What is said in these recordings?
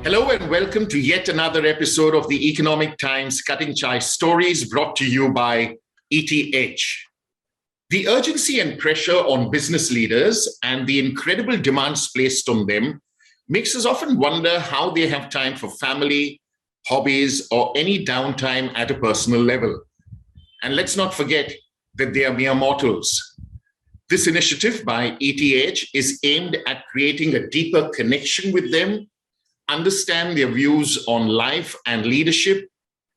Hello and welcome to yet another episode of the Economic Times Cutting Chai Stories, brought to you by ETH. The urgency and pressure on business leaders and the incredible demands placed on them makes us often wonder how they have time for family, hobbies, or any downtime at a personal level. And let's not forget that they are mere mortals. This initiative by ETH is aimed at creating a deeper connection with them, understand their views on life and leadership,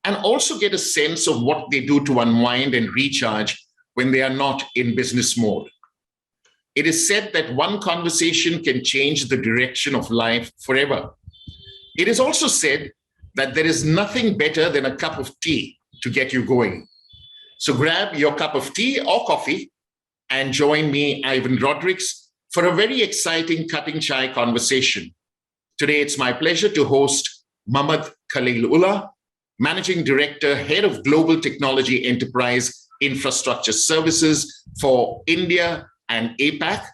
and also get a sense of what they do to unwind and recharge when they are not in business mode. It is said that one conversation can change the direction of life forever. It is also said that there is nothing better than a cup of tea to get you going. So grab your cup of tea or coffee and join me, Ivan Rodrigues, for a very exciting Cutting Chai conversation. Today, it's my pleasure to host Mohammed Ullah, Managing Director, Head of Global Technology Enterprise Infrastructure Services for India and APAC,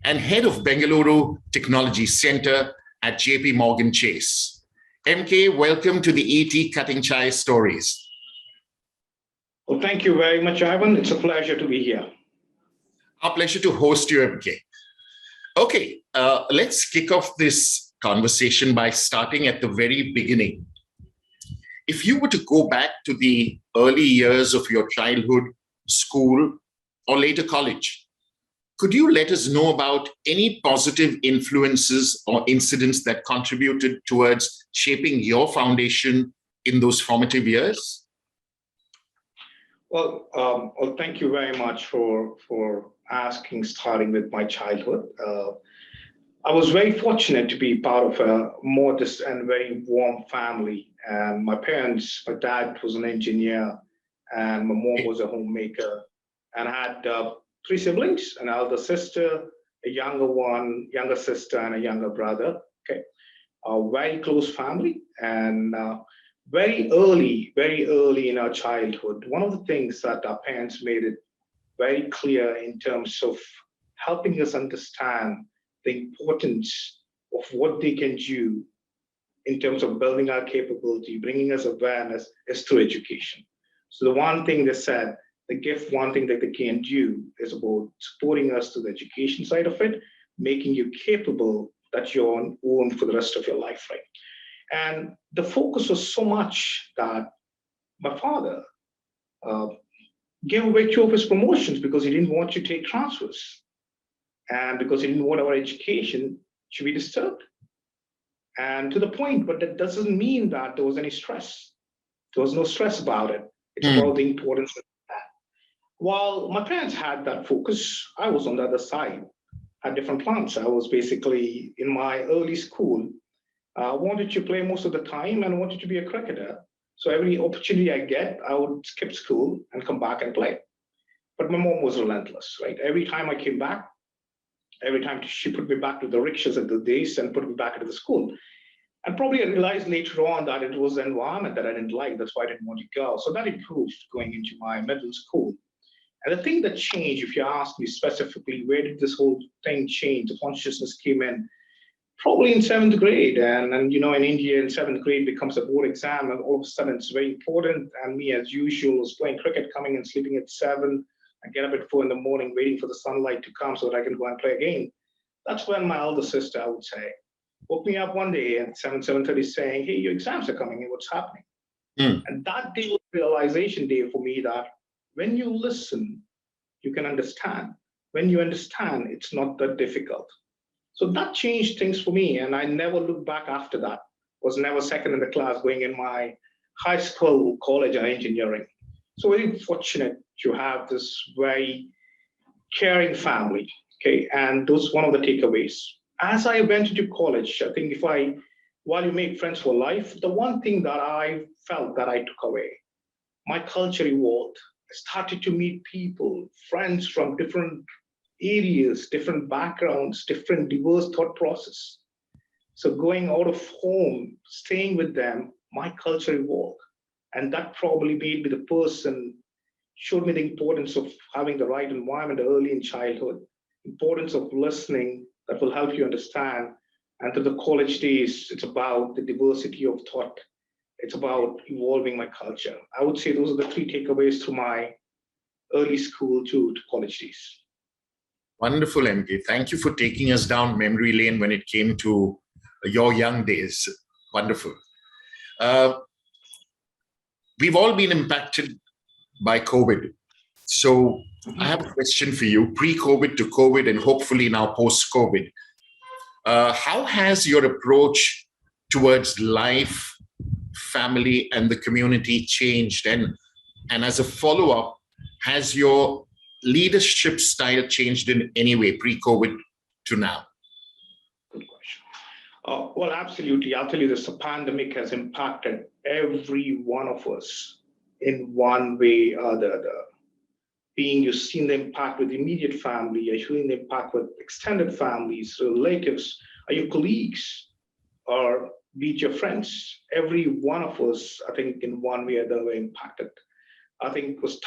and Head of Bengaluru Technology Center at JP Morgan Chase. MK, welcome to the ET Cutting Chai Stories. Well, thank you very much, Ivan. It's a pleasure to be here. Our pleasure to host you, MK. Okay, let's kick off this conversation by starting at the very beginning. If you were to go back to the early years of your childhood, school, or later college, could you let us know about any positive influences or incidents that contributed towards shaping your foundation in those formative years? Well, thank you very much for asking, starting with my childhood. I was very fortunate to be part of a modest and very warm family. And my dad was an engineer, and my mom was a homemaker. And I had three siblings: an elder sister, a younger sister, and a younger brother. Okay, a very close family. And very early in our childhood, one of the things that our parents made it very clear in terms of helping us understand the importance of what they can do in terms of building our capability, bringing us awareness, is through education. So the one thing they said, one thing that they can do is about supporting us to the education side of it, making you capable that you're on own for the rest of your life, right? And the focus was so much that my father gave away two of his promotions because he didn't want to take transfers, and because he didn't want our education to be disturbed. And to the point, but that doesn't mean that there was any stress. There was no stress about it. It's about the importance of that. While my parents had that focus, I was on the other side, had different plans. I was basically in my early school, wanted to play most of the time and wanted to be a cricketer. So every opportunity I get, I would skip school and come back and play. But my mom was relentless, right? Every time I came back, every time she put me back to the rickshaws at the days and put me back into the school. And probably I realized later on that it was the environment that I didn't like. That's why I didn't want to go. So that improved going into my middle school. And the thing that changed, if you ask me specifically, where did this whole thing change? The consciousness came in probably in 7th grade. And you know, in India, in 7th grade becomes a board exam, and all of a sudden it's very important. And me, as usual, was playing cricket, coming and sleeping at 7. I get up at 4 in the morning, waiting for the sunlight to come so that I can go and play again. That's when my elder sister, I would say, woke me up one day at 7:30 saying, hey, your exams are coming in, what's happening? And that day was a realization day for me that when you listen, you can understand. When you understand, it's not that difficult. So that changed things for me, and I never looked back after that. Was never second in the class going in my high school, college, or engineering. So very fortunate to have this very caring family, okay? And those one of the takeaways. As I went into college, I think while you make friends for life, the one thing that I felt that I took away, my culture evolved. I started to meet people, friends from different areas, different backgrounds, different diverse thought process. So going out of home, staying with them, my culture evolved. And that probably made me the person, showed me the importance of having the right environment early in childhood, importance of listening that will help you understand And through the college days, it's about the diversity of thought. It's about evolving my culture. I would say those are the three takeaways through my early school to college days. Wonderful, MK. Thank you for taking us down memory lane when it came to your young days. Wonderful. We've all been impacted by COVID. So I have a question for you, pre-COVID to COVID and hopefully now post-COVID. How has your approach towards life, family, and the community changed? And as a follow-up, has your leadership style changed in any way, pre-COVID to now? Good question. Well, absolutely. I'll tell you this, the pandemic has impacted every one of us in one way or the other. Being you've seen the impact with immediate family, you're seeing the impact with extended families, relatives, are your colleagues, or be it your friends. Every one of us, I think, in one way or the other impacted. I think it was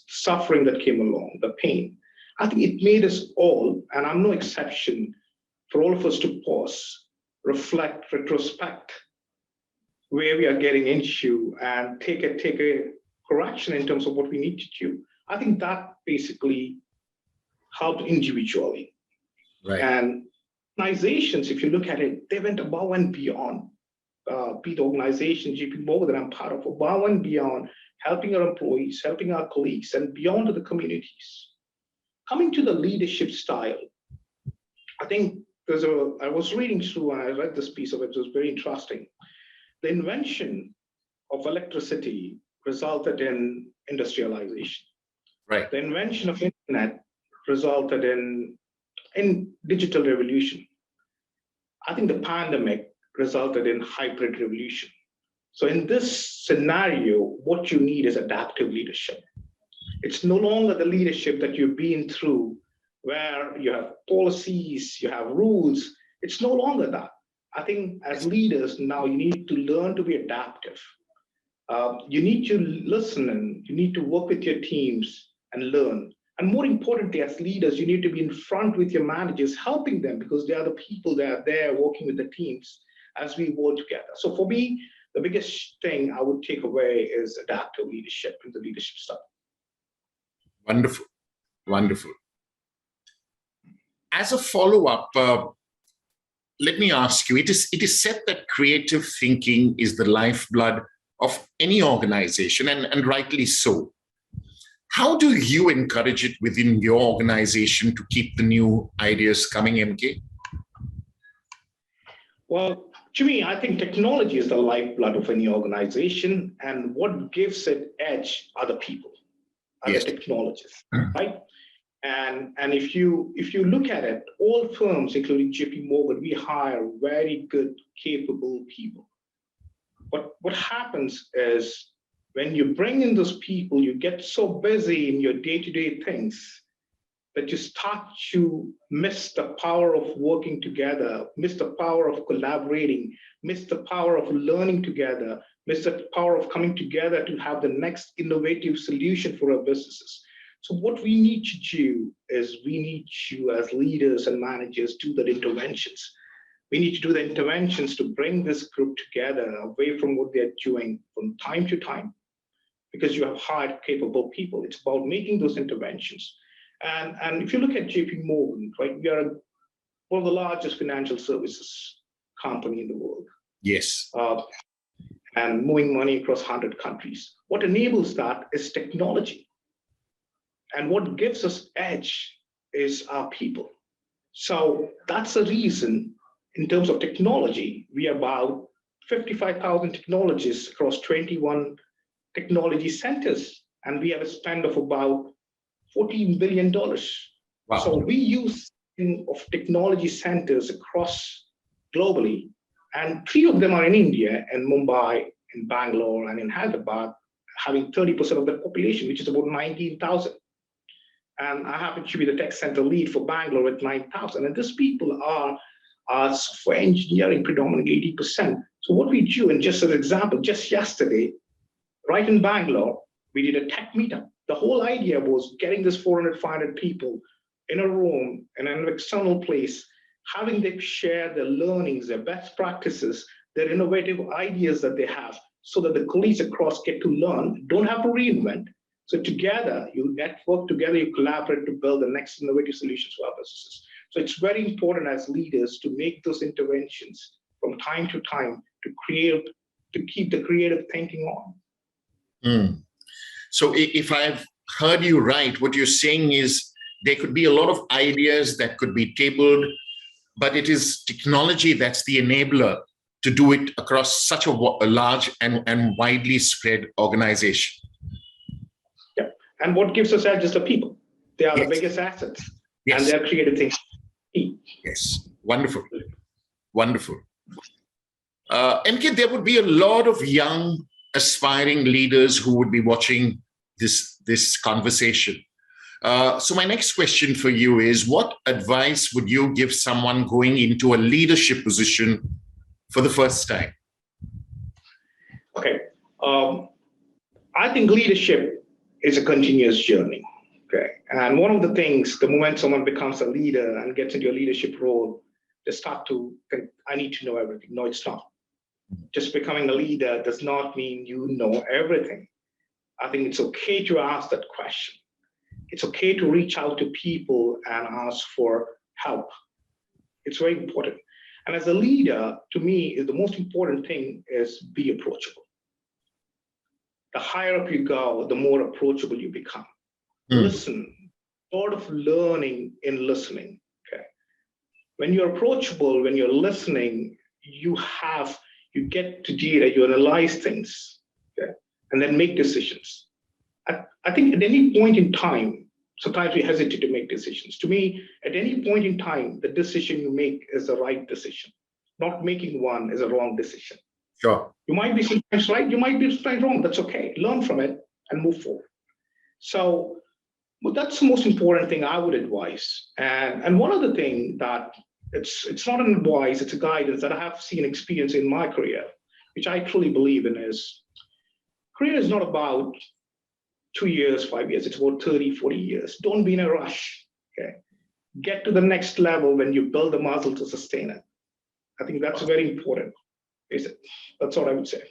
suffering that came along, the pain. I think it made us all, and I'm no exception, for all of us to pause, reflect, retrospect where we are getting into and take a correction in terms of what we need to do. I think that basically helped individually. Right. And organizations, if you look at it, they went above and beyond. Be the organization, JP Morgan, that I'm part of, above and beyond, helping our employees, helping our colleagues, and beyond to the communities. Coming to the leadership style, I think I was reading through and I read this piece of it, it was very interesting. The invention of electricity resulted in industrialization. Right. The invention of internet resulted in digital revolution. I think the pandemic resulted in hybrid revolution. So in this scenario, what you need is adaptive leadership. It's no longer the leadership that you've been through where you have policies, you have rules. It's no longer that. I think as leaders now, you need to learn to be adaptive. You need to listen and you need to work with your teams and learn. And more importantly, as leaders, you need to be in front with your managers, helping them because they are the people that are there working with the teams as we work together. So for me, the biggest thing I would take away is adaptive leadership in the leadership style. Wonderful. Wonderful. As a follow-up, let me ask you, it is said that creative thinking is the lifeblood of any organization, and rightly so. How do you encourage it within your organization to keep the new ideas coming, MK? Well, to me, I think technology is the lifeblood of any organization, and what gives it edge are the people, are the technologists, right? And if you look at it, all firms, including JP Morgan, we hire very good, capable people. But what happens is when you bring in those people, you get so busy in your day-to-day things that you start to miss the power of working together, miss the power of collaborating, miss the power of learning together, miss the power of coming together to have the next innovative solution for our businesses. So what we need to do is we need to, as leaders and managers, do the interventions. We need to do the interventions to bring this group together away from what they're doing from time to time, because you have hired capable people. It's about making those interventions. And if you look at JP Morgan, right, we are one of the largest financial services company in the world. Yes. And moving money across 100 countries. What enables that is technology. And what gives us edge is our people. So that's the reason, in terms of technology, we are about 55,000 technologists across 21 technology centers, and we have a spend of about $14 billion. Wow. So we use of technology centers across globally, and 3 of them are in India, and Mumbai, in Bangalore, and in Hyderabad, having 30% of the population, which is about 19,000. And I happen to be the tech center lead for Bangalore with 9,000. And these people are software engineering, predominantly 80%. So what we do, and just as an example, just yesterday, right in Bangalore, we did a tech meetup. The whole idea was getting this 400, 500 people in a room, in an external place, having them share their learnings, their best practices, their innovative ideas that they have, so that the colleagues across get to learn, don't have to reinvent. So together, you network together, you collaborate to build the next innovative solutions for our businesses. So it's very important as leaders to make those interventions from time to time to keep the creative thinking on. Mm. So if I've heard you right, what you're saying is there could be a lot of ideas that could be tabled, but it is technology that's the enabler to do it across such a large and widely spread organization. Yeah. And what gives us edge is the people. They are the biggest assets. Yes. And their creative thinking. Yes. Wonderful. Wonderful. MK, there would be a lot of young aspiring leaders who would be watching this conversation. So my next question for you is, what advice would you give someone going into a leadership position for the first time? Okay. I think leadership is a continuous journey. Okay. And one of the things, the moment someone becomes a leader and gets into a leadership role, they start to think, I need to know everything. No, it's not. Just becoming a leader does not mean you know everything. I think it's okay to ask that question. It's okay to reach out to people and ask for help. It's very important. And as a leader, to me, the most important thing is be approachable. The higher up you go, the more approachable you become. Listen, sort of learning in listening. Okay. When you're approachable, when you're listening, you get to data, you analyze things, okay, and then make decisions. I think at any point in time, sometimes we hesitate to make decisions. To me, at any point in time, the decision you make is the right decision. Not making one is a wrong decision. Sure. You might be sometimes right, you might be sometimes wrong. That's okay. Learn from it and move forward. So that's the most important thing I would advise. And one other thing that it's not an advice, it's a guidance that I have seen experience in my career, which I truly believe in, is career is not about 2 years, 5 years, it's about 30, 40 years. Don't be in a rush. Okay. Get to the next level when you build the muscle to sustain it. I think that's very important. That's what I would say.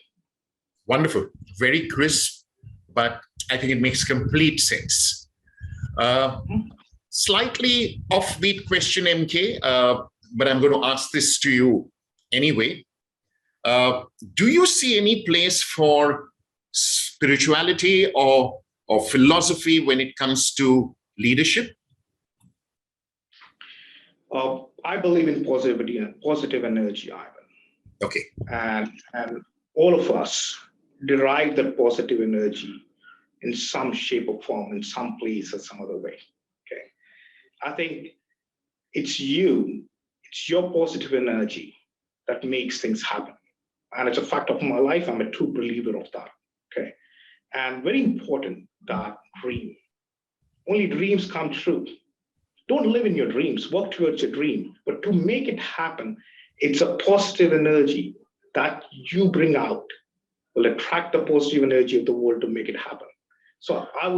Wonderful. Very crisp, but I think it makes complete sense. Slightly offbeat question, MK, but I'm going to ask this to you anyway. Do you see any place for spirituality or philosophy when it comes to leadership? I believe in positivity and positive energy, Ivan. Okay. And all of us derive that positive energy in some shape or form, in some place or some other way. Okay. I think it's your positive energy that makes things happen. And it's a fact of my life. I'm a true believer of that. Okay. And very important, that dream. Only dreams come true. Don't live in your dreams, work towards your dream. But to make it happen, it's a positive energy that you bring out will attract the positive energy of the world to make it happen. So I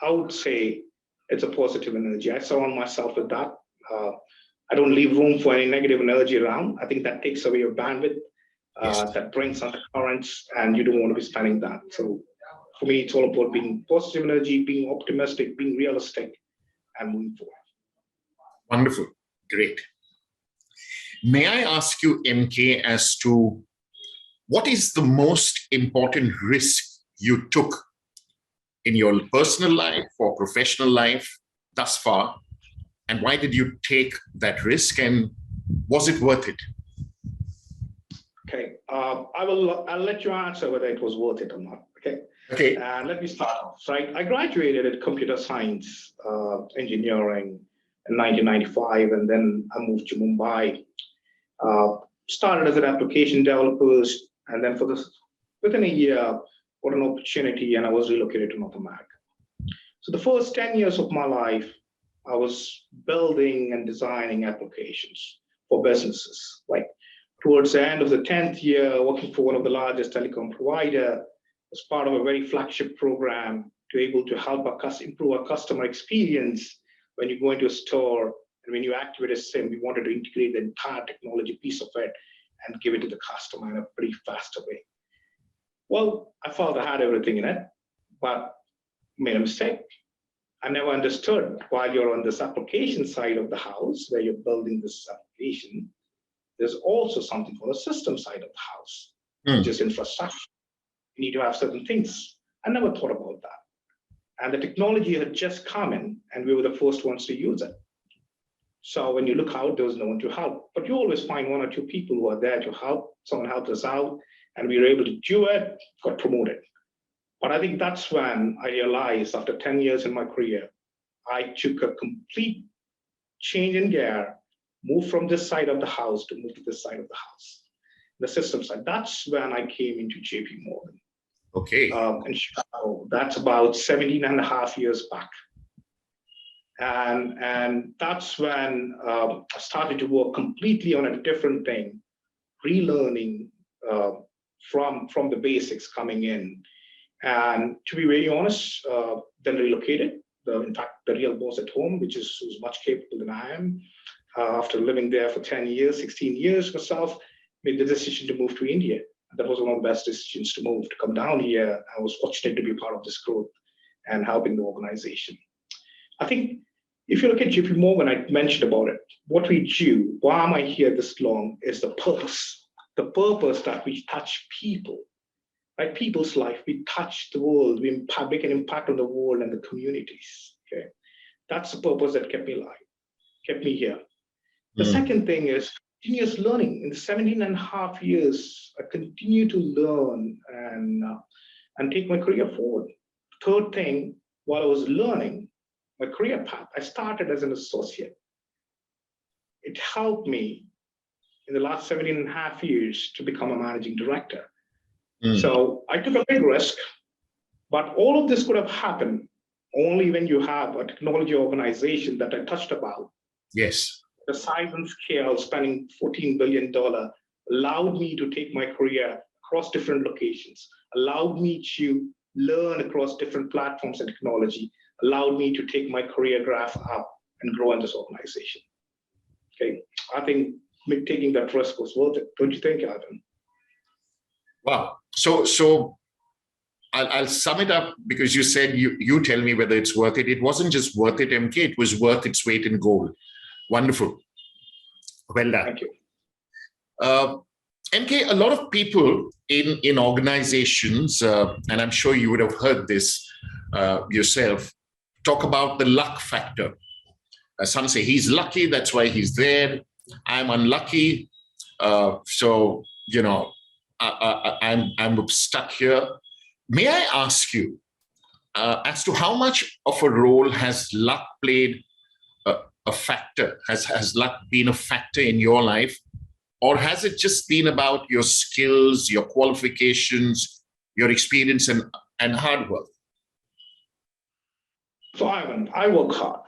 would say it's a positive energy. I surround myself with that. I don't leave room for any negative energy around. I think that takes away your bandwidth, that brings undercurrents, and you don't want to be spending that. So for me, it's all about being positive energy, being optimistic, being realistic, and moving forward. Wonderful. Great. May I ask you, MK, as to what is the most important risk you took in your personal life or professional life thus far? And why did you take that risk, and was it worth it? Okay, I'll let you answer whether it was worth it or not. Okay. Okay. Let me start off. Right, I graduated in computer science engineering in 1995, and then I moved to Mumbai. Started as an application developer, and then within a year, got an opportunity, and I was relocated to North America. So the first 10 years of my life, I was building and designing applications for businesses. Like towards the end of the 10th year, working for one of the largest telecom provider as part of a very flagship program to able to help improve our customer experience when you go into a store And when you activate a SIM, we wanted to integrate the entire technology piece of it and give it to the customer in a pretty faster way. Well, I felt I had everything in it, but made a mistake. I never understood while you're on this application side of the house where you're building this application, there's also something called a system side of the house, which is infrastructure. You need to have certain things. I never thought about that. And the technology had just come in, and we were the first ones to use it. So when you look out, there was no one to help. But you always find one or two people who are there to help. Someone helped us out, and we were able to do it, got promoted. But I think that's when I realized, after 10 years in my career, I took a complete change in gear, moved from this side of the house to move to this side of the house, the system side. That's when I came into JP Morgan. Okay. In Chicago. That's about 17 and a half years back. And that's when I started to work completely on a different thing, relearning from the basics coming in. And to be very honest, then relocated. In fact, the real boss at home, who's much capable than I am, after living there for 10 years, 16 years myself, made the decision to move to India. That was one of the best decisions to move, to come down here. I was fortunate to be part of this growth and helping the organization. I think if you look at JP Morgan, I mentioned about it. What we do, why am I here this long, is the purpose that we touch people, right? People's life, we touch the world, we make an impact on the world and the communities, okay? That's the purpose that kept me alive, kept me here. The second thing is continuous learning. In the 17 and a half years, I continue to learn and take my career forward. Third thing, while I was learning my career path, I started as an associate. It helped me in the last 17 and a half years to become a managing director. So I took a big risk, but all of this could have happened only when you have a technology organization that I touched about. Yes. The size and scale, spending $14 billion, allowed me to take my career across different locations, allowed me to learn across different platforms and technology, allowed me to take my career graph up and grow in this organization. Okay, I think taking that risk was worth it. Don't you think, Ivan? Wow. So I'll sum it up, because you said you tell me whether it's worth it. It wasn't just worth it, MK. It was worth its weight in gold. Wonderful. Well done. Thank you. MK, a lot of people in organizations, and I'm sure you would have heard this yourself, talk about the luck factor. Some say he's lucky, that's why he's there. I'm unlucky, so I'm stuck here. May I ask you as to how much of a role has luck played a factor? Has luck been a factor in your life? Or has it just been about your skills, your qualifications, your experience and hard work? So Ivan, I work hard,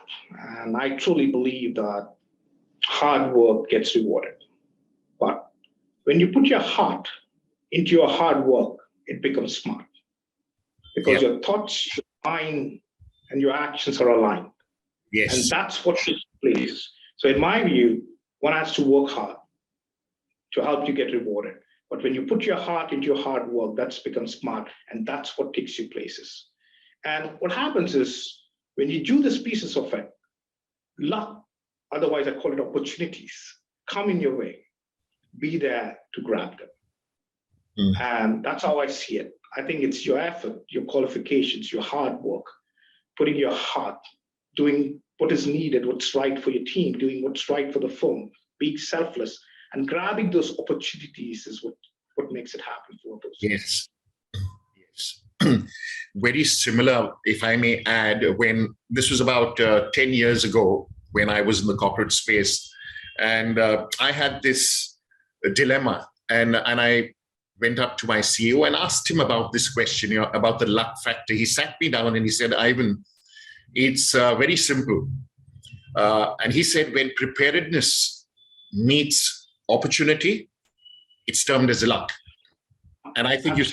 and I truly believe that hard work gets rewarded. But when you put your heart into your hard work, it becomes smart. Because your thoughts, your mind, and your actions are aligned. Yes. And that's what takes place. So in my view, one has to work hard to help you get rewarded. But when you put your heart into your hard work, that's become smart, and that's what takes you places. And what happens is, when you do these pieces of it, luck, otherwise I call it opportunities, come in your way. Be there to grab them. And that's how I see it. I think it's your effort, your qualifications, your hard work, putting your heart, doing what is needed, what's right for your team, doing what's right for the firm, being selfless, and grabbing those opportunities is what makes it happen for those. Yes. Yes. Very similar, if I may add, when this was about 10 years ago, when I was in the corporate space, and I had this dilemma, and I went up to my CEO and asked him about this question, about the luck factor. He sat me down and he said, Ivan, it's very simple. And he said, when preparedness meets opportunity, it's termed as luck. And I think you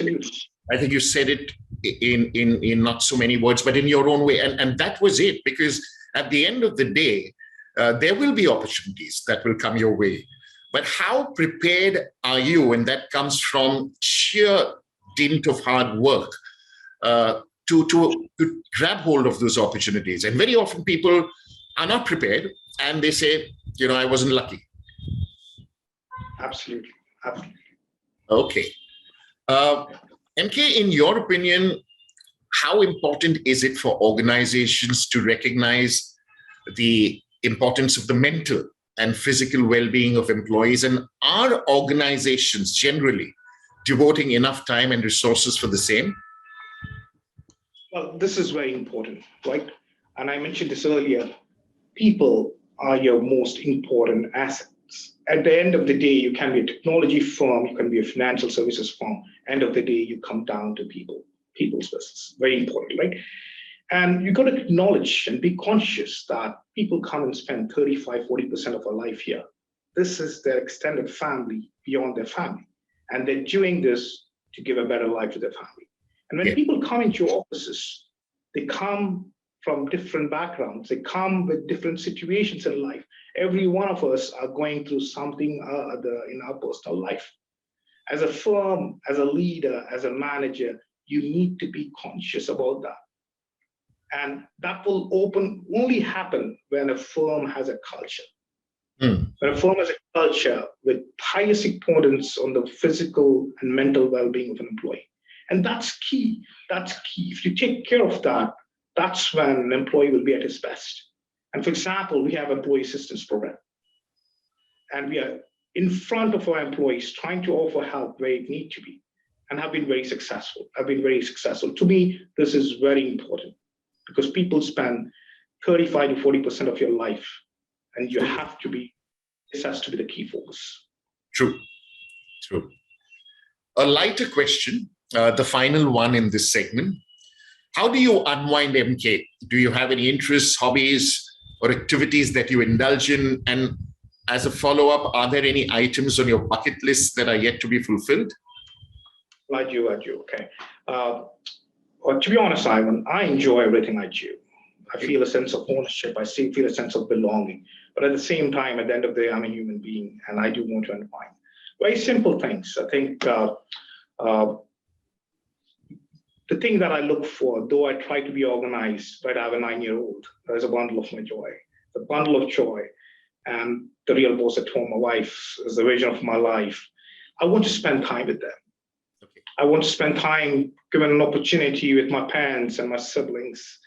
said it in not so many words, but in your own way. And that was it, because at the end of the day, there will be opportunities that will come your way. But how prepared are you? And that comes from sheer dint of hard work to grab hold of those opportunities. And very often people are not prepared and they say, I wasn't lucky. Absolutely. Absolutely. Okay. MK, in your opinion, how important is it for organizations to recognize the importance of the mental and physical well-being of employees? And are organizations generally devoting enough time and resources for the same? Well, this is very important, right? And I mentioned this earlier. People are your most important assets. At the end of the day, you can be a technology firm, you can be a financial services firm. End of the day, you come down to people's business. Very important, right? And you got to acknowledge and be conscious that people come and spend 35-40% of our life here. This is their extended family beyond their family. And they're doing this to give a better life to their family. And when people come into your offices, they come from different backgrounds. They come with different situations in life. Every one of us are going through something in our personal life. As a firm, as a leader, as a manager, you need to be conscious about that. And that will only happen when a firm has a culture. When a firm has a culture with highest importance on the physical and mental well-being of an employee. And that's key. That's key. If you take care of that, that's when an employee will be at his best. And for example, we have employee assistance program. And we are in front of our employees trying to offer help where it needs to be, and have been very successful. To me, this is very important because people spend 35 to 40% of your life, and this has to be the key focus. True. A lighter question, the final one in this segment. How do you unwind, MK? Do you have any interests, hobbies, or activities that you indulge in? And as a follow-up, are there any items on your bucket list that are yet to be fulfilled? I do. Okay. Well, to be honest, Simon, I enjoy everything I do. I feel a sense of ownership. I feel a sense of belonging. But at the same time, at the end of the day, I'm a human being, and I do want to unwind. Very simple things. I think the thing that I look for, though I try to be organized, right? I have a 9-year-old. There's a bundle of my joy. The bundle of joy, and the real boss at home, my wife, is the vision of my life. I want to spend time with them. Okay. I want to spend time given an opportunity with my parents and my siblings.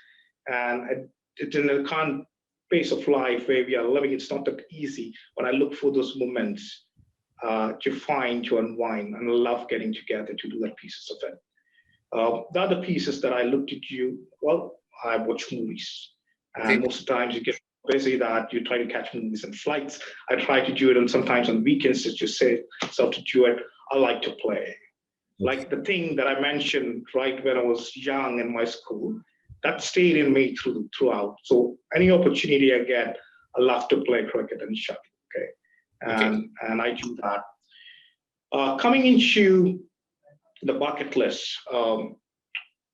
And in the current pace of life where we are living, it's not that easy. But I look for those moments to unwind, and I love getting together to do that pieces of it. The other pieces that I looked at I watch movies. And most of the times you get busy that you try to catch movies and flights. I try to do it, and sometimes on weekends, as you say, so to do it, I like to play. Like the thing that I mentioned right when I was young in my school, that stayed in me throughout. So any opportunity I get, I love to play cricket and shuttle. And I do that. Coming into the bucket list, I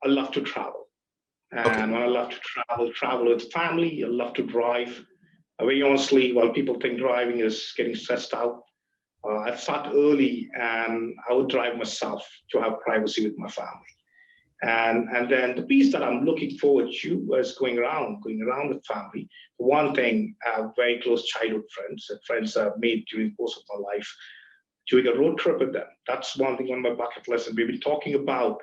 love to travel. And when I love to travel with family, I love to drive. Very honestly, while people think driving is getting stressed out, I start early and I would drive myself to have privacy with my family. And then the piece that I'm looking forward to is going around with family. One thing, I have very close childhood friends I've made during the course of my life, doing a road trip with them. That's one thing on my bucket list. And we've been talking about,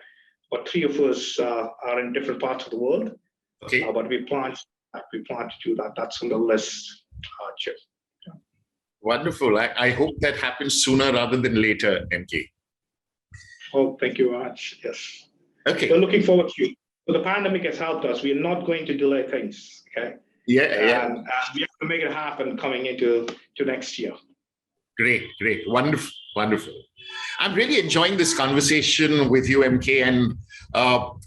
but 3 of us are in different parts of the world. Okay. But we plan to do that. That's on the list, Chip. Wonderful. I hope that happens sooner rather than later, MK. Oh, thank you very much. Yes. Okay. We're looking forward to it. So the pandemic has helped us. We are not going to delay things. Okay. Yeah. And we have to make it happen coming into next year. Great. Wonderful. I'm really enjoying this conversation with you, MK. And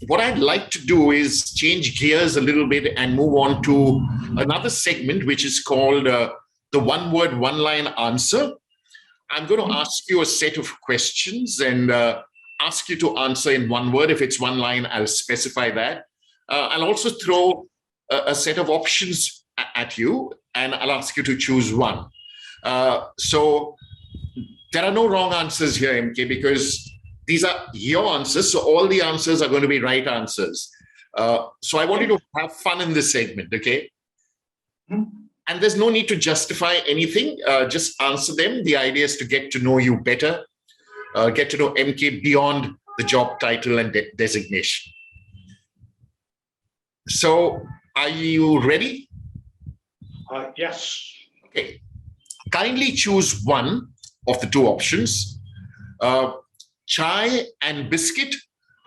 what I'd like to do is change gears a little bit and move on to another segment, which is called the one-word, one-line answer. I'm going to ask you a set of questions and ask you to answer in one word. If it's one line, I'll specify that. I'll also throw a set of options at you, and I'll ask you to choose one. So there are no wrong answers here, MK, because these are your answers. So all the answers are going to be right answers. So I want you to have fun in this segment, okay? And there's no need to justify anything. Just answer them. The idea is to get to know you better, get to know MK beyond the job title and designation. So are you ready? Yes. Okay. Kindly choose one of the two options, chai and biscuit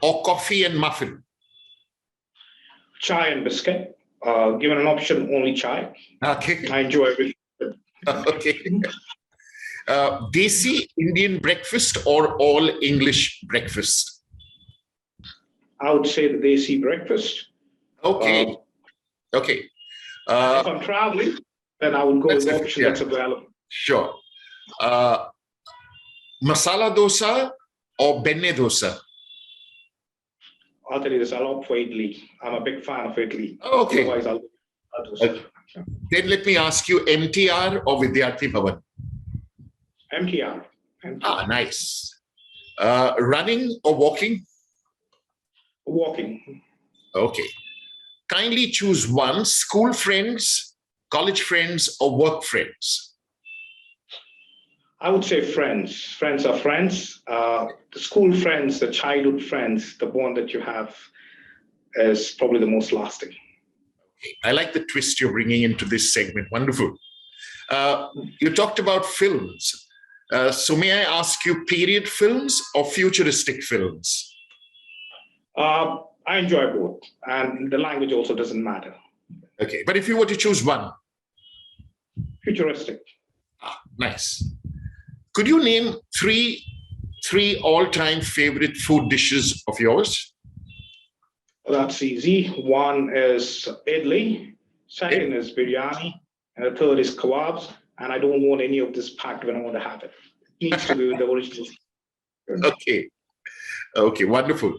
or coffee and muffin. Chai and biscuit. Given an option, only chai. Okay. I enjoy it. Okay. Desi Indian breakfast or all English breakfast? I would say the desi breakfast. Okay. Okay. If I'm traveling, then I would go with the option that's available. Sure. Masala dosa or benne dosa? I'll tell you this, I'll opt for idli. I'm a big fan of idli. Okay. Otherwise, I'll do Then let me ask you, MTR or Vidyarthi Bhavan? MTR. Ah, nice. Running or walking? Walking. Okay. Kindly choose one, school friends, college friends, or work friends. I would say friends. Friends are friends. The school friends, the childhood friends, the bond that you have is probably the most lasting. Okay. I like the twist you're bringing into this segment. Wonderful. You talked about films. So may I ask you, period films or futuristic films? I enjoy both. And the language also doesn't matter. Okay. But if you were to choose one? Futuristic. Ah, nice. Could you name three all-time favorite food dishes of yours? Well, that's easy. One is idli, second is biryani, and the third is kebabs. And I don't want any of this packed when I want to have it. It needs to be the original. Okay. Okay, wonderful.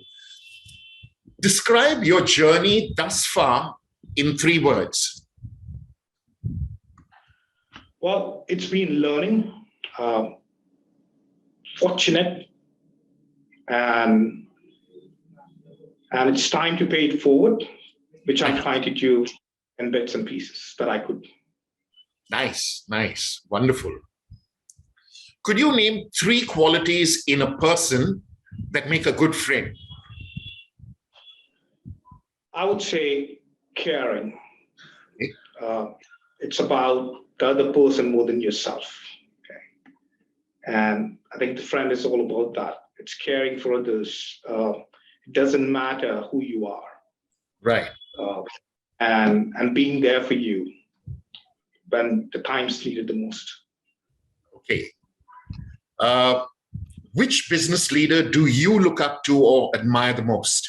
Describe your journey thus far in 3 words. Well, it's been learning, fortunate, and it's time to pay it forward, which I'm trying to do in bits and pieces that I could. Nice, nice, wonderful. Could you name 3 qualities in a person that make a good friend? I would say caring. It's about the other person more than yourself. Okay? And I think the friend is all about that. It's caring for others. It doesn't matter who you are. Right. And being there for you when the time's needed the most. Okay. Which business leader do you look up to or admire the most?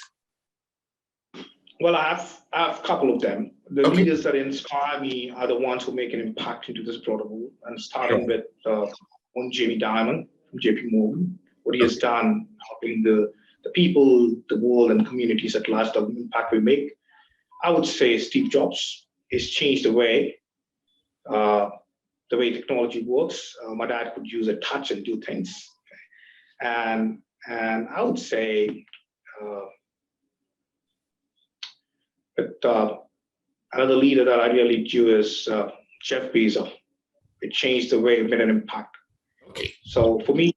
Well, I have a couple of them. The leaders that inspire me are the ones who make an impact into this broader world. And starting with one Jamie Dimon from JP Morgan, what he has done, helping the people, the world, and communities at large, the impact we make. I would say Steve Jobs has changed the way technology works. My dad could use a touch and do things. And I would say another leader that I really do is Jeff Bezos. It changed the way, made an impact. Okay. So for me,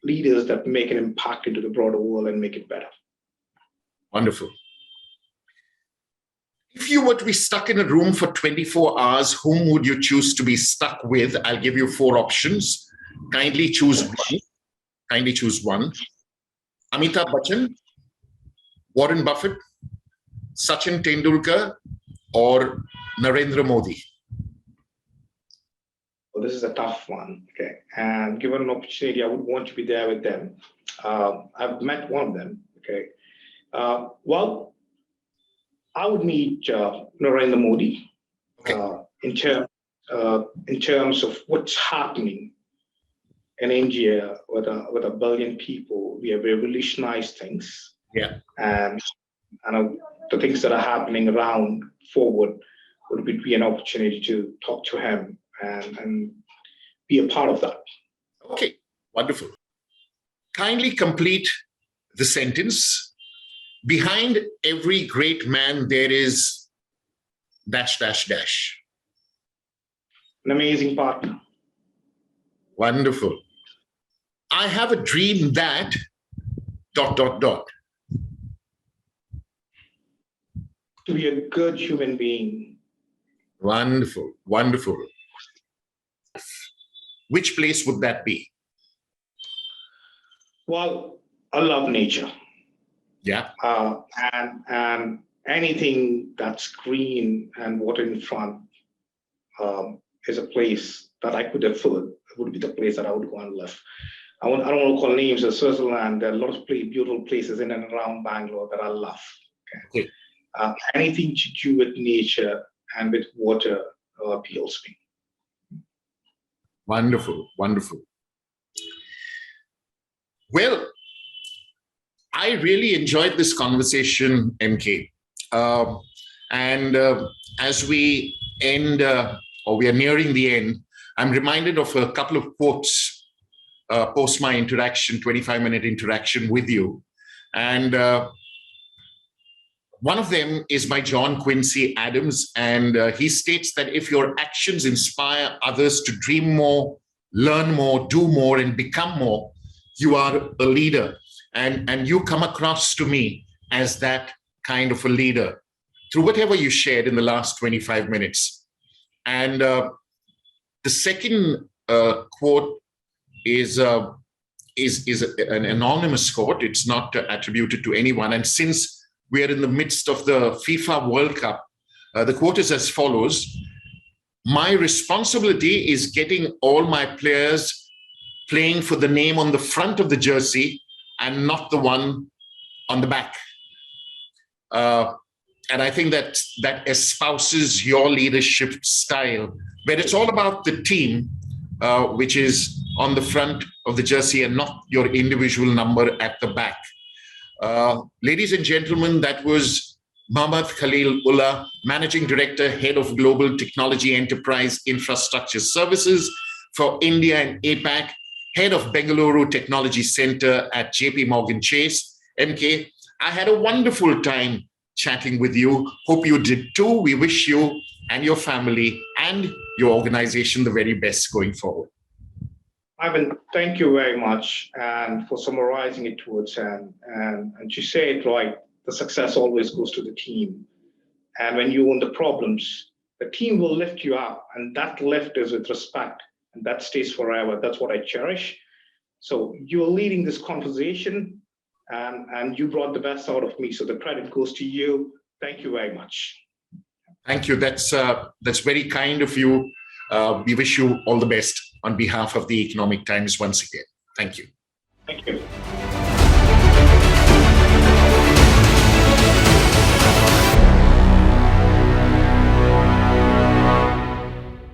leaders that make an impact into the broader world and make it better. Wonderful. If you were to be stuck in a room for 24 hours, whom would you choose to be stuck with? I'll give you 4 options. Kindly choose one. Kindly choose one. Amitabh Bachchan, Warren Buffett, Sachin Tendulkar, or Narendra Modi? Well, this is a tough one. Okay. And given an opportunity, I would want to be there with them. I've met one of them. Okay. Well, I would meet Narendra Modi in terms of what's happening in India with a billion people. We have revolutionized things. Yeah. And the things that are happening around forward would be an opportunity to talk to him and be a part of that. Okay, wonderful. Kindly complete the sentence. Behind every great man, there is dash, dash, dash. An amazing partner. Wonderful. I have a dream that ... To be a good human being. Wonderful, wonderful. Which place would that be? Well, I love nature. Yeah. And anything that's green and water in front is a place that I could afford. It would be the place that I would go and live. I don't want to call names of Switzerland. There are a lot of beautiful places in and around Bangalore that I love. Okay. Anything to do with nature and with water appeals me. Wonderful, wonderful. Well, I really enjoyed this conversation, MK. As we end, or we are nearing the end, I'm reminded of a couple of quotes post my interaction, 25-minute interaction with you. And one of them is by John Quincy Adams. And he states that if your actions inspire others to dream more, learn more, do more, and become more, you are a leader. And you come across to me as that kind of a leader through whatever you shared in the last 25 minutes. And the second quote is an anonymous quote. It's not attributed to anyone. And since we are in the midst of the FIFA World Cup, the quote is as follows: "My responsibility is getting all my players playing for the name on the front of the jersey and not the one on the back." And I think that espouses your leadership style, where it's all about the team, which is on the front of the jersey and not your individual number at the back. Ladies and gentlemen, that was Mohammed Khalil Ullah, Managing Director, Head of Global Technology Enterprise Infrastructure Services for India and APAC, Head of Bengaluru Technology Center at JP Morgan Chase. MK, I had a wonderful time chatting with you. Hope you did too. We wish you and your family and your organization the very best going forward. Ivan, thank you very much and for summarizing it towards and to say it right, the success always goes to the team. And when you own the problems, the team will lift you up, and that lift is with respect, and that stays forever. That's what I cherish. So you're leading this conversation, and you brought the best out of me. So the credit goes to you. Thank you very much. Thank you. That's very kind of you. We wish you all the best on behalf of the Economic Times once again. Thank you. Thank you.